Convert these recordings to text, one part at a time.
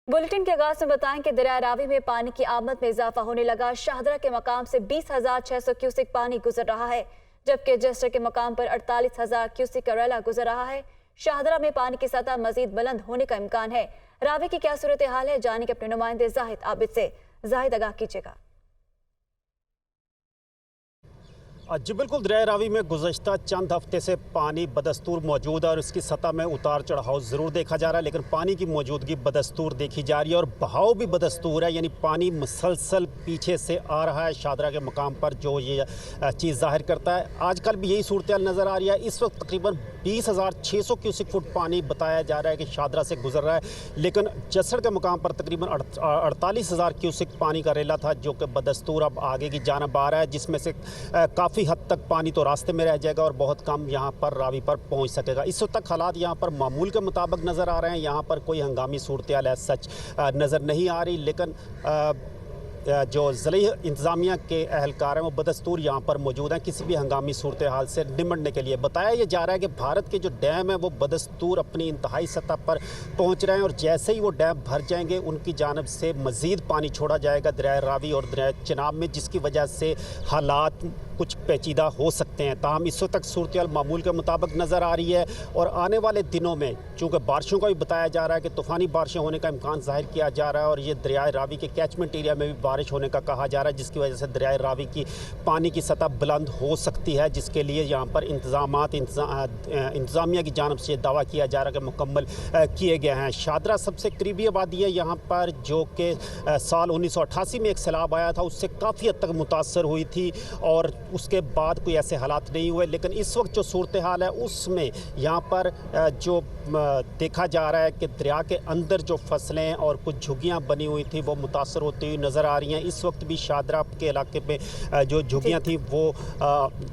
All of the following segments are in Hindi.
बुलेटिन के आगाज में बताएं कि दरिया रावी में पानी की आमद में इजाफा होने लगा। शाहदरा के मकाम से 20,600 क्यूसेक पानी गुजर रहा है, जबकि जस्टर के मकाम पर 48,000 क्यूसेक करेला गुजर रहा है। शाहदरा में पानी की सतह मजीद बुलंद होने का इम्कान है। रावी की क्या सूरत हाल है, जाने के अपने नुमाइंदे जाहिद आबिद से। जाहिद, आगाह कीजिएगा। जी बिल्कुल, दरिया रावी में गुज़श्ता चंद हफ्ते से पानी बदस्तूर मौजूद है और इसकी सतह में उतार चढ़ाव ज़रूर देखा जा रहा है, लेकिन पानी की मौजूदगी बदस्तूर देखी जा रही है और बहाव भी बदस्तूर है, यानी पानी मुसलसल पीछे से आ रहा है शाहदरा के मकाम पर, जो ये चीज़ जाहिर करता है। आजकल भी यही सूरत नज़र आ रही है। इस वक्त तकरीबन 20,600 क्यूसिक फुट पानी बताया जा रहा है कि शाहदरा से गुजर रहा है, लेकिन जसड़ के मकाम पर तकरीबन 48,000 क्यूसिक पानी का रेला था, जो कि बदस्तूर अब आगे की जानब आ रहा है, जिसमें से काफ़ी हद तक पानी तो रास्ते में रह जाएगा और बहुत कम यहाँ पर रावी पर पहुँच सकेगा। इस वक्त तक हालात यहाँ पर मामूल के मुताबिक नज़र आ रहे हैं। यहाँ पर कोई हंगामी सूरत हाल है सच नज़र नहीं आ रही, लेकिन जो ज़िले इंतज़ामिया के अहलकार हैं वो बदस्तूर यहाँ पर मौजूद हैं किसी भी हंगामी सूरत हाल से निपटने के लिए। बताया ये जा रहा है कि भारत के जो डैम हैं वो बदस्तूर अपनी इंतहाई सतह पर पहुँच रहे हैं और जैसे ही वो डैम भर जाएंगे उनकी जानब से मज़ीद पानी छोड़ा जाएगा दरिया रावी और दरिया चिनाब में, जिसकी वजह से हालात कुछ पेचीदा हो सकते हैं। ताहम इस वक्त तक सूरत हाल मामूल के मुताबिक नज़र आ रही है और आने वाले दिनों में चूँकि बारिशों का भी बताया जा रहा है कि तूफ़ानी बारिशें होने का इम्कान ज़ाहिर किया जा रहा है और ये दरिया रावी के कैचमेंट एरिया में भी बारिश होने का कहा जा रहा है, जिसकी वजह से दरिया रावी की पानी की सतह बुलंद हो सकती है, जिसके लिए यहाँ पर इंतज़ामिया की जानब से दावा किया जा रहा है कि मुकम्मल किए गए हैं। शाहदरा सबसे करीबी आबादी है यहाँ पर, जो कि साल 1988 में एक सैलाब आया था, उससे काफ़ी हद तक मुतासर हुई थी और उसके बाद कोई ऐसे हालात नहीं हुए। लेकिन इस वक्त जो सूरत हाल है उसमें यहाँ पर जो देखा जा रहा है कि दरिया के अंदर जो फसलें और कुछ झुग्गियाँ बनी हुई थी वो मुतासर होती हुई नज़र आ रही हैं। इस वक्त भी शाहदरा के इलाके में जो झुग्गियाँ थी वो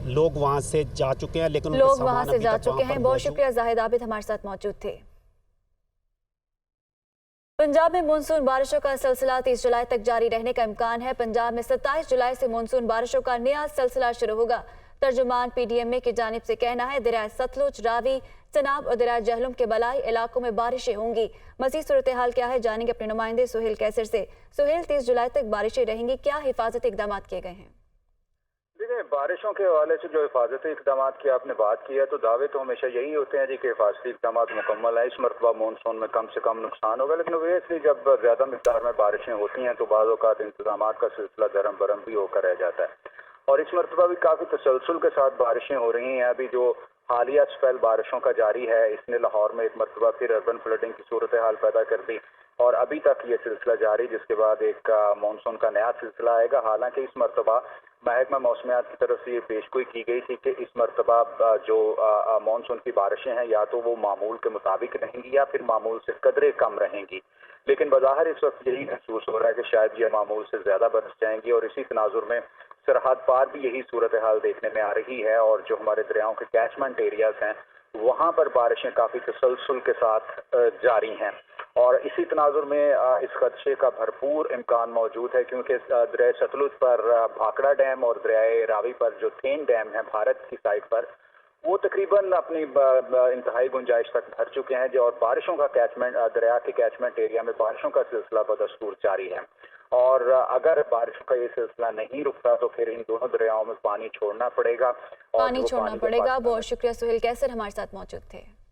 लोग वहाँ से जा चुके हैं, लेकिन लोग वहाँ से जा चुके हैं। बहुत शुक्रिया जाहिद आबिद हमारे साथ मौजूद थे। पंजाब में मानसून बारिशों का सिलसिला 30 जुलाई तक जारी रहने का इम्कान है। पंजाब में 27 जुलाई से मानसून बारिशों का नया सिलसिला शुरू होगा। तर्जुमान पीडीएमए की जानिब से कहना है दरिया सतलुज, रावी, चनाब और दरिया जहलुम के बलाई इलाकों में बारिशें होंगी। मज़ीद सूरत हाल क्या है, जानेंगे अपने नुमाइंदे सुहेल कैसर से। सुहेल, 30 जुलाई तक बारिशें रहेंगी, क्या हिफाजती इकदाम किए गए हैं? देखिए, बारिशों के हवाले से जो हिफाजती इकदाम की आपने बात की है, तो दावे तो हमेशा यही होते हैं जी कि हिफाजती इकदाम मुकम्मल है। इस मरतबा मानसून में कम से कम नुकसान होगा, लेकिन ऑब्वियसली जब ज़्यादा मिकदार में बारिशें होती हैं तो बाज़ औक़ात इंतजाम का सिलसिला दरम बरम भी होकर रह जाता है। और इस मरतबा भी काफ़ी तसलसल के साथ बारिशें हो रही हैं। अभी जो हालिया स्पेल बारिशों का जारी है, इसने लाहौर में एक मरतबा फिर अर्बन फ्लडिंग की सूरत हाल पैदा कर दी और अभी तक ये सिलसिला जारी, जिसके बाद एक मानसून का नया सिलसिला आएगा। हालांकि इस मरतबा महकमा मौसमियात की तरफ से ये पेशगोई की गई थी कि इस मरतबा जो मानसून की बारिशें हैं या तो वो मामूल के मुताबिक रहेंगी या फिर मामूल से कदरे कम रहेंगी, लेकिन बज़ाहिर इस वक्त यही महसूस हो रहा है कि शायद ये मामूल से ज़्यादा बरस जाएंगी और इसी तनाजुर में सरहद पार भी यही सूरत हाल देखने में आ रही है। और जो हमारे दरियाओं के कैचमेंट एरियाज हैं वहाँ पर बारिशें काफ़ी तसलसल के साथ जारी हैं और इसी तनाजुर में इस खदशे का भरपूर इम्कान मौजूद है, क्योंकि दरिया सतलुज पर भाखड़ा डैम और दरिया रावी पर जो थेन डैम है भारत की साइड पर, वो तकरीबन अपनी इंतहाई गुंजाइश तक भर चुके हैं जो और बारिशों का कैचमेंट दरिया के कैचमेंट एरिया में बारिशों का सिलसिला बदस्तूर जारी है। और अगर बारिशों का ये सिलसिला नहीं रुकता तो फिर इन दोनों दरियाओं में पानी छोड़ना पड़ेगा पानी छोड़ना पड़ेगा। बहुत शुक्रिया सुहेल कैसर हमारे साथ मौजूद थे।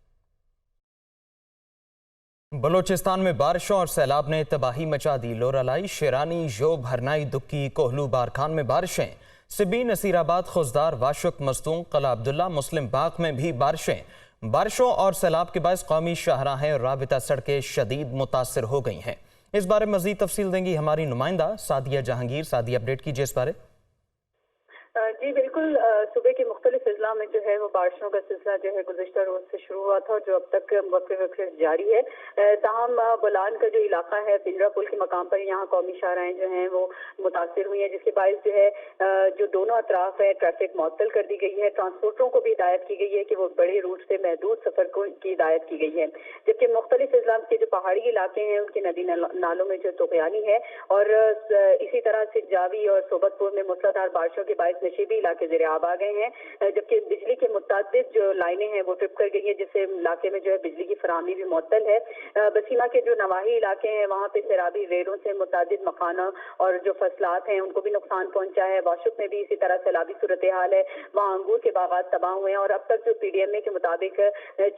बलोचिस्तान में बारिशों और सैलाब ने तबाही मचा दी। लोरालाई, शेरानी, जोब, हरनाई, दुक्की, कोहलू, बारखान में बारिशें। सिबी, नसीराबाद, खुजदार, वाशुक, मस्तूंग, कला अब्दुल्ला, मुस्लिम बाग में भी बारिशें। बारिशों और सैलाब के बायस कौमी शाहराहें और राबिता सड़कें शदीद मुतासर हो गई हैं। इस बारे में मजीद तफसील देंगी हमारी नुमाइंदा सादिया जहांगीर। सादिया, अपडेट कीजिए इस बारे। जी बिल्कुल, सुबह के मुख्तलिफ अजला में जो है वो बारिशों का सिलसिला जो है गुज़श्ता रोज से शुरू हुआ था, जो अब तक वक्त जारी है। ताहम बोलान का जो इलाका है पिंजरा पुल के मकाम पर, यहाँ कौमी शाहराहें जो हैं वो मुतासर हुई हैं, जिसके बायस जो है जो दोनों अतराफ है ट्रैफिक मअतल कर दी गई है। ट्रांसपोर्टरों को भी हिदायत की गई है कि वो बड़े रूट से महदूद सफर की हिदायत की गई है, जबकि मुख्तलिफ अजला के जो पहाड़ी इलाके हैं उनके नदी नालों में जो तुग़यानी है और इसी तरह से जावी और सोबतपुर में मूसलाधार बारिशों के बायस नशीबी इलाके ज़ेरे-आब आ गए हैं, जबकि बिजली के मुतादिद जो लाइनें हैं वो ट्रिप कर गई हैं, जिससे इलाके में जो है बिजली की फराहमी भी मुअत्तल है। बसीमा के के जो नवाही इलाके हैं वहाँ पे सैलाबी रेलों से मुतादिद मकानों और जो फसलात हैं उनको भी नुकसान पहुंचा है। वाशुक में भी इसी तरह सैलाबी सूरत हाल है, वहाँ अंगूर के बागात तबाह हुए हैं और अब तक जो PDMA के मुताबिक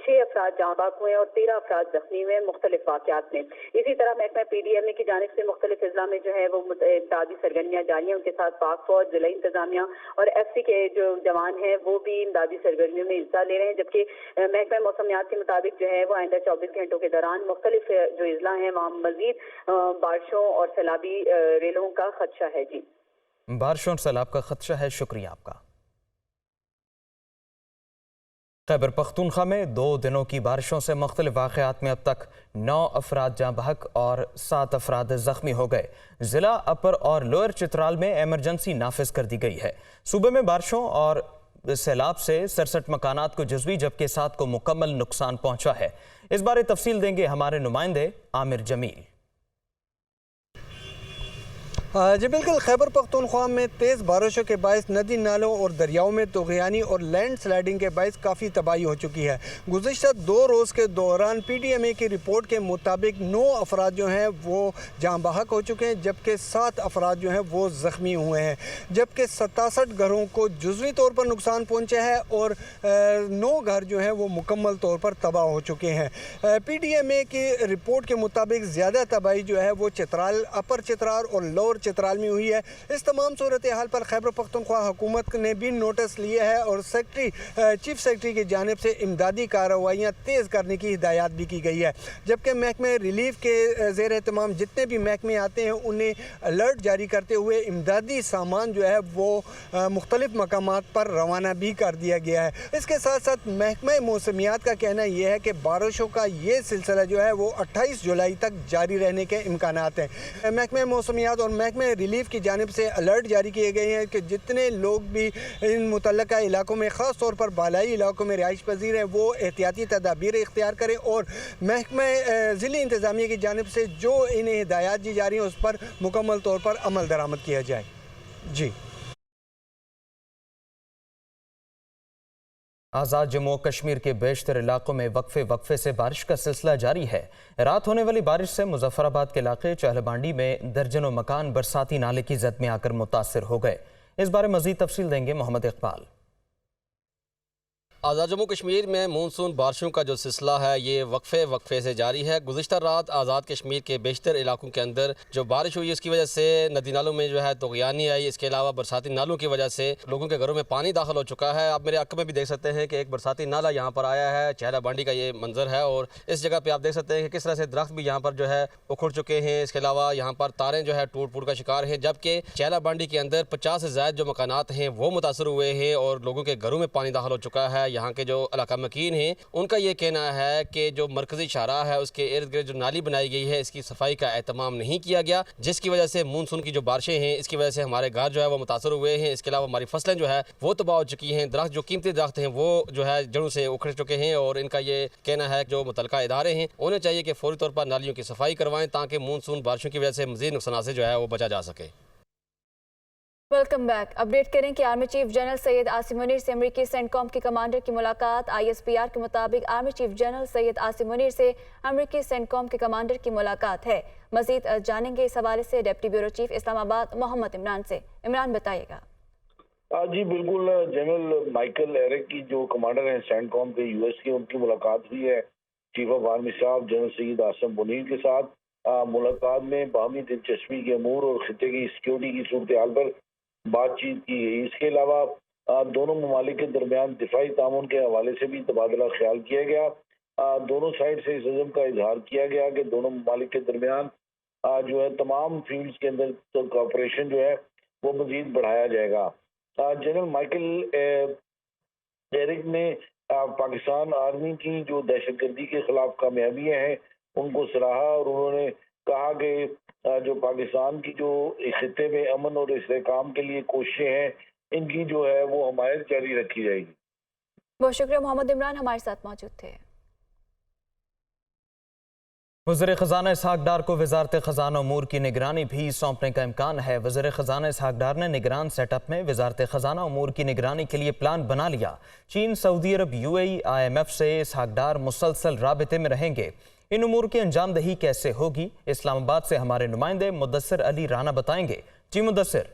6 अफराद जाँ बाक हुए हैं और 13 अफराद जख्मी हुए हैं मुख्तलिफ वाक़यात में। इसी तरह महकमा PDMA की जानिब से मुख्तलिफ अजला में जो है वो इमदादी सरगर्मियाँ जारी हैं। उनके साथ पाक फौज, जिला इंतजामिया और FC के जो जवान हैं वो भी इमदादी सरगर्मियों में हिस्सा ले रहे हैं, जबकि महकमा मौसमियात के मुताबिक जो है वो आइंदा 24 घंटों के दौरान मुख्तलिफ जो अजला हैं वहाँ मजीद बारिशों और सैलाबी रेलों का खदशा है। जी, बारिशों और सैलाब का खदशा है। शुक्रिया आपका। खैबर पख्तूनख्वा में 2 दिनों की बारिशों से मुख्तलिफ वाक़यात में अब तक 9 अफराद जाँ बहक और 7 अफराद ज़ख्मी हो गए। ज़िला अपर और लोअर चित्राल में एमरजेंसी नाफिज कर दी गई है। सूबे में बारिशों और सैलाब से 67 मकानात को जुज़वी जबकि 7 को मुकम्मल नुकसान पहुँचा है। इस बारे तफसील देंगे हमारे नुमाइंदे आमिर जमील। जी बिल्कुल, खैबर पख्तूनख्वा में तेज़ बारिशों के बायस नदी नालों और दरियाओं में तोग़यानी और लैंड स्लाइडिंग के बायस काफ़ी तबाही हो चुकी है। गुज़िश्ता 2 रोज़ के दौरान PDMA की रिपोर्ट के मुताबिक 9 अफराद जो हैं वो जाँ बहक हो चुके हैं, जबकि 7 अफराद जो हैं वो ज़ख्मी हुए हैं, जबकि 67 घरों को जुज़वी तौर पर नुकसान पहुँचा है और 9 घर जो हैं वो मुकम्मल तौर पर तबाह हो चुके हैं। PDMA की रिपोर्ट के मुताबिक ज़्यादा तबाही जो है वो चित्राल, अपर चित्राल और लोअर चित्राल में हुई है। इस तमाम सूरत हाल पर खैबर पख्तूनख्वा हुकूमत ने भी नोटिस लिया है और चीफ सेक्रेटरी की जानिब से इमदादी कार्रवाइयाँ तेज़ करने की हिदायत भी की गई है, जबकि महकमे रिलीफ के ज़ेर एहतमाम जितने भी महकमे आते हैं उन्हें अलर्ट जारी करते हुए इमदादी सामान जो है वो मुख्तलिफ मकामात पर रवाना भी कर दिया गया है। इसके साथ साथ महकमा मौसमियात का कहना यह है कि बारिशों का ये सिलसिला जो है वो 28 जुलाई तक जारी रहने के इम्कानात हैं। महकमा मौसमियात और महकमा रिलीफ की जानिब से अलर्ट जारी किए गए हैं कि जितने लोग भी इन मुतल्लका इलाकों में ख़ास तौर पर बालाई इलाकों में रिहाइश पजीर हैं वो एहतियाती तदाबीर इख्तियार करें और महकमा ज़िली इंतज़ामिया की जानिब से जो इन्हें हिदायत दी जा रही हैं उस पर मुकम्मल तौर पर अमल दरामद किया जाए। जी, आज़ाद जम्मू कश्मीर के बेशतर इलाकों में वक्फे से बारिश का सिलसिला जारी है। रात होने वाली बारिश से मुजफ्फराबाद के इलाके चहलबांडी में दर्जनों मकान बरसाती नाले की जद में आकर मुतासर हो गए। इस बारे मजीद तफसील देंगे मोहम्मद इकबाल। आज़ाद जम्मू कश्मीर में मानसून बारिशों का जो सिलसिला है ये वक्फे से जारी है। गुज़िश्ता रात आज़ाद कश्मीर के बेशतर इलाकों के अंदर जो बारिश हुई उसकी वजह से नदी नालों में जो है तोग़यानी आई। इसके अलावा बरसाती नालों की वजह से लोगों के घरों में पानी दाखिल हो चुका है। आप मेरे अक्क में भी देख सकते हैं कि एक बरसाती नाला यहाँ पर आया है। चेहरा बांडी का ये मंजर है और इस जगह पर आप देख सकते हैं कि किस तरह से दरख्त भी यहाँ पर जो है उखड़ चुके हैं। इसके अलावा यहाँ पर तारें जो है टूट फूट का शिकार हैं, जबकि चेहरा बांडी के अंदर 50 से ज़्यादा जो मकानात हैं वो मुतासर हुए हैं और लोगों के घरों में पानी दाखिल हो चुका है। यहाँ के जो मकीन हैं उनका ये कहना है कि जो मरकजी शाहराह है उसके इर्द गिर्द जो नाली बनाई गई है इसकी सफाई का एहतमाम नहीं किया गया, जिसकी वजह से मानसून की जो बारिशें हैं इसकी वजह से हमारे घर जो है वो मुतासर हुए हैं। इसके अलावा हमारी फसलें जो है वो तबाह हो चुकी हैं। दरख्त जो कीमती दरख्त हैं वो जो है जड़ों से उखड़ चुके हैं और इनका ये कहना है कि जो मुतल्लिका इदारे हैं उन्हें चाहिए कि फौरी तौर पर नालियों की सफाई करवाएं ताकि मानसून बारिशों की वजह से मज़ीद नुकसान से जो है वो बचा जा सके। Welcome back. अपडेट करें कि army chief general Syed Asim Munir से अमरीकी सेंटकॉम के कमांडर की मुलाकात। ISPR के मुताबिक army chief general Syed Asim Munir से अमरीकी सेंटकॉम के कमांडर की मुलाकात है। मजीद जानेंगे इस हवाले से deputy bureau chief Islamabad Mohammad Imran से। इमरान बताइएगा। जी बिल्कुल, जनरल माइकल एरिक की जो कमांडर हैं सेंटकॉम के US के, उनकी मुलाकात हुई है chief of army staff general Syed Asim Munir के साथ। मुलाकात में बाहमी दिलचस्पी के अमूर और खिते की सिक्योरिटी की सूरत हाल पर बातचीत की गई। इसके अलावा दोनों ममालिक के दरमियान दिफाई तामुन के हवाले से भी तबादला ख्याल किया गया। दोनों साइड से इस अज़म का इजहार किया गया कि दोनों ममालिक के दरमियान जो है तमाम फील्ड्स के अंदर तो कोऑपरेशन जो है वो मजीद बढ़ाया जाएगा। जनरल माइकल एरिक ने पाकिस्तान आर्मी की जो दहशतगर्दी के खिलाफ कामयाबियाँ हैं उनको सराहा और उन्होंने कहा कि जो पाकिस्तान की जो खित्ते में अमन और इस्तेहकाम के लिए कोशिशें हैं इनकी जो है वो हमायत जारी रखी जाएगी। बहुत शुक्रिया मोहम्मद इमरान हमारे साथ मौजूद थे। वज़ीर ख़ज़ाना इसहाक़ डार को वज़ारत ख़ज़ाना उमूर की निगरानी भी सौंपने का इम्कान है। वज़ीर ख़ज़ाना इसहाक़ डार ने निगरान सेटअप में वज़ारत ख़ज़ाना उमूर की निगरानी के लिए प्लान बना लिया। चीन, सऊदी अरब, UAE, IMF से इसहाक़ डार मुसलसल राबिते में रहेंगे। इन उमूर की अंजामदही कैसे होगी, इस्लामाबाद से हमारे नुमाइंदे मुदस्सिर अली राना बताएंगे। जी मुदस्सिर।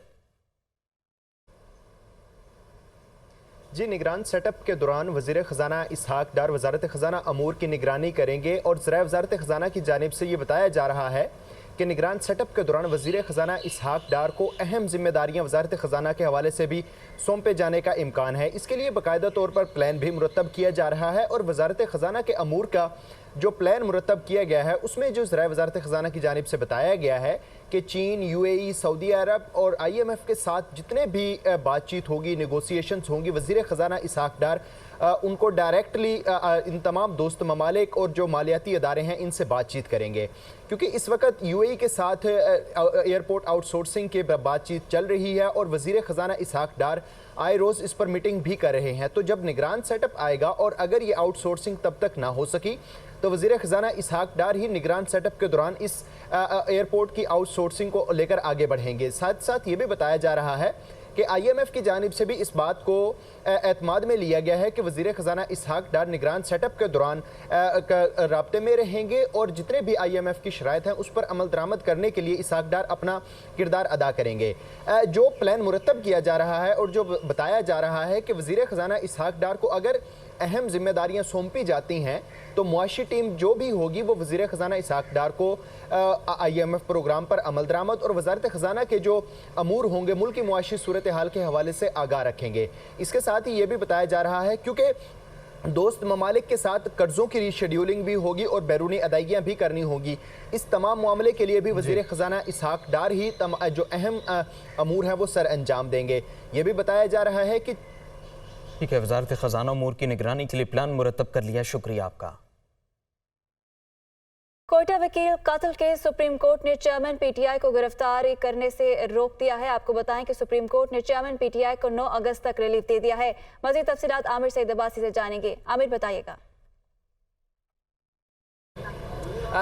जी, निगरान सेटअप के दौरान वज़ीर ख़ज़ाना इसहाक डार वज़ारत ख़ज़ाना अमूर की निगरानी करेंगे और ज़राए वज़ारत ख़ज़ाना की जानिब से ये बताया जा रहा है कि निगरान सेटअप के दौरान वज़ीर ख़ज़ाना इसहाक डार को अहम जिम्मेदारियां वज़ारत ख़ज़ाना के हवाले से भी सौंपे जाने का इम्कान है। इसके लिए बाकायदा तौर पर प्लान भी मुरतब किया जा रहा है और वज़ारत ख़ज़ाना के अमूर का जो प्लान मुरतब किया गया है उसमें जो ज़राए वज़ारत ख़ज़ाना की जानिब से बताया गया है कि चीन, UAE, सऊदी अरब और IMF के साथ जितने भी बातचीत होगी, नेगोशिएशंस होंगी, वज़ीर ख़ज़ाना इसहाक डार उनको डायरेक्टली इन तमाम दोस्त ममालिक और जो मालियाती अदारे हैं इनसे बातचीत करेंगे, क्योंकि इस वक्त UAE के साथ एयरपोर्ट आउटसोर्सिंग की बातचीत चल रही है और वज़ीर ख़ज़ाना इसहाक डार आए रोज़ इस पर मीटिंग भी कर रहे हैं। तो जब निगरान सेटअप आएगा और अगर ये आउटसोर्सिंग तब तक ना हो सकी तो वज़ीर ख़ज़ाना इसहाक डार ही निगरान सेटअप के दौरान इस एयरपोर्ट की आउटसोर्सिंग को लेकर आगे बढ़ेंगे। साथ साथ ये भी बताया जा रहा है कि IMF की जानिब से भी इस बात को एतमाद में लिया गया है कि वज़ीर ख़ज़ाना इसहाक डार निगरान सेटअप के दौरान राब्ते में रहेंगे और जितने भी IMF की शराइत हैं उस पर अमल दरामद करने के लिए इसहाक डार अपना किरदार अदा करेंगे। जो प्लान मुरतब किया जा रहा है और जो बताया जा रहा है कि वज़ीर ख़ज़ाना इसहाक डार को अगर अहम जिम्मेदारियां सौंपी जाती हैं तो मुआशी टीम जो भी होगी वो वज़ीर ख़ज़ाना इसहाक डार को IMF प्रोग्राम पर अमल दरामद और वज़ारत ख़ज़ाना के जो अमूर होंगे मुल्क की मुआशी सूरत हाल के हवाले से आगाह रखेंगे। इसके साथ ही ये भी बताया जा रहा है क्योंकि दोस्त ममालिक के साथ कर्ज़ों की रीशेड्यूलिंग भी होगी और बैरूनी अदायगियाँ भी करनी होगी। इस तमाम मामले के लिए भी वज़ीर ख़ज़ाना इसहाक डार ही जो अहम अमूर हैं वो सर अंजाम देंगे। ये भी बताया जा रहा है कि ठीक है, वज़ारत ख़ज़ाना अमूर की निगरानी के लिए प्लान मुरतब कर लिया। शुक्रिया आपका। कोयटा वकील कत्ल के सुप्रीम कोर्ट ने चेयरमैन PTI को गिरफ्तार करने से रोक दिया है। आपको बताएं कि सुप्रीम कोर्ट ने चेयरमैन PTI को 9 अगस्त तक रिलीफ दे दिया है। मज़ीद तफसीलात आमिर सईद अब्बासी से जानेंगे। आमिर बताइएगा।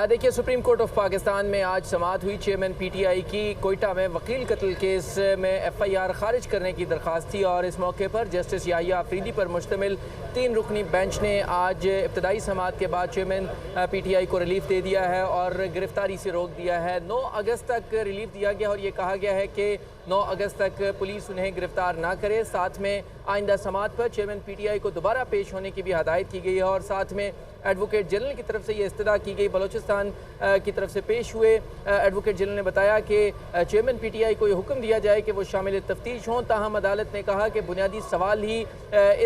देखिए, सुप्रीम कोर्ट ऑफ पाकिस्तान में आज समाअत हुई। चेयरमैन PTI की कोयटा में वकील कत्ल केस में FIR खारिज करने की दरख्वास्त थी और इस मौके पर जस्टिस याहिया अफरीदी पर मुश्तमिल 3 रुकनी बेंच ने आज इब्तदाई समाअत के बाद चेयरमैन PTI को रिलीफ दे दिया है और गिरफ्तारी से रोक दिया है। 9 अगस्त तक रिलीफ दिया गया और ये कहा गया है कि 9 अगस्त तक पुलिस उन्हें गिरफ्तार ना करे। साथ में आइंदा समाअत पर चेयरमैन PTI को दोबारा पेश होने की भी हदायत की गई है और साथ में एडवोकेट जनरल की तरफ से ये इस्तदा की गई। बलोचिस्तान की तरफ से पेश हुए एडवोकेट जनरल ने बताया कि चेयरमैन PTI को ये हुक्म दिया जाए कि वो शामिल तफ्तीश हों। ताहम अदालत ने कहा कि बुनियादी सवाल ही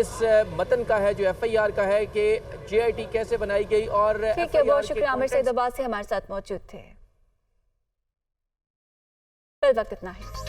इस मतन का है जो FIR का है कि JIT कैसे बनाई गई। और ठीक है, बहुत शुक्रिया आमिर सईद अब्बासी हमारे साथ मौजूद थे। फिर वक्त इतना है।